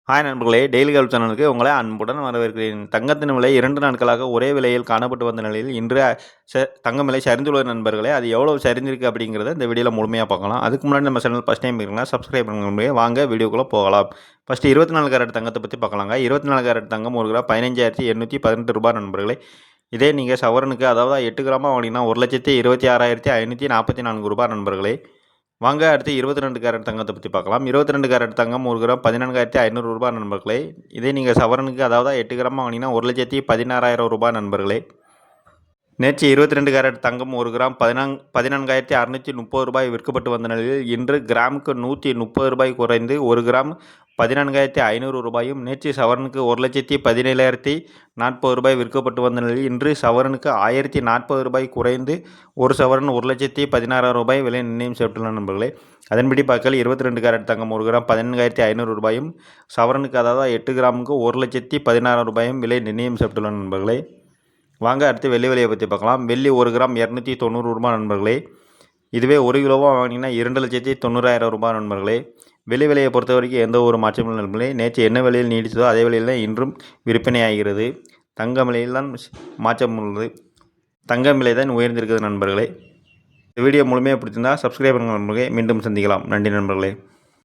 Hi நண்பர்களே, daily gold சேனலுக்கு உங்களை அன்புடன் வரவேற்கிறேன். தங்கத்தின் விலை 2 நாட்களாக ஒரே விலையில் காணப்பட்டு வந்த நிலையில் இன்று தங்கம் விலை சரிந்துள்ளது நண்பர்களே. அது எவ்வளவு சரிந்திருக்கு அப்படிங்கிறத இந்த வீடியோவில் முழுமையாக பார்க்கலாம். அதுக்கு முன்னாடி நம்ம சேனல் ஃபஸ்ட் டைம் இருக்குன்னா சப்ஸ்கிரைப் பண்ணுங்க. வாங்க வீடியோக்குள்ளே போகலாம். ஃபஸ்ட்டு 24 கேரட் தங்கத்தை பற்றி பார்க்கலாங்க. 24 கேரட் தங்கம் ஒரு கிராம் 15,818 ரூபாய் நண்பர்களே. இதே நீங்கள் சவரனுக்கு அதாவது 8 கிராமாக வாங்கினீங்கன்னா 1,26,544 ரூபாய் நண்பர்களே. வாங்க அடுத்து 22 கேரட் தங்கத்தை பற்றி பார்க்கலாம். 22 கேரட் தங்கம் ஒரு கிராம் 14,500 ரூபாய் நண்பர்களே. இதே நீங்கள் சவரனுக்கு அதாவது 8 கிராம் வாங்கினீங்கன்னா 1,16,000 ரூபாய் நண்பர்களே. நேற்று 22 கேரட் தங்கம் ஒரு கிராம் 14,630 ரூபாய் விற்கப்பட்டு வந்த நிலையில் இன்று கிராமுக்கு 130 ரூபாய் குறைந்து ஒரு கிராம் 14,500 ரூபாயும், நேற்று சவரனுக்கு 1,17,040 ரூபாய் விற்கப்பட்டு வந்த நிலையில் இன்று சவரனுக்கு 1,040 ரூபாய் குறைந்து ஒரு சவரன் 1,16,000 ரூபாய் விலை நிர்ணயம் செய்யப்பட்டுள்ள நண்பர்களே. அதன்படி பார்க்கல் 22 கேரட் தங்கம் ஒரு கிராம் 14,500 ரூபாயும், சவரனுக்கு அதாவது 8 கிராமுக்கு 1,16,000 ரூபாயும் விலை நிர்ணயம் செய்யப்பட்டுள்ள நண்பர்களே. வாங்க அடுத்து வெள்ளி விலையை பற்றி பார்க்கலாம். வெள்ளி ஒரு கிராம் 290 ரூபாய் நண்பர்களே. இதுவே 1 கிலோவாக வாங்கினீங்கன்னா 2,90,000 ரூபாய் நண்பர்களே. வெள்ளி விலையை பொறுத்த வரைக்கும் எந்த ஒரு மாற்றமும் இல்லை நண்பர்களே. நேற்று என்ன விலையில் நீடித்ததோ அதே விலையில் தான் இன்றும் விற்பனை ஆகிறது. தங்க விலையில் தான் மாற்றம் உள்ளது. தங்கம் விலை தான் உயர்ந்திருக்குது நண்பர்களே. இந்த வீடியோ முழுமையாக பிடிச்சிருந்தால் சப்ஸ்கிரைப் பண்ணுங்கள் நண்பர்களே. மீண்டும் சந்திக்கலாம். நன்றி நண்பர்களே.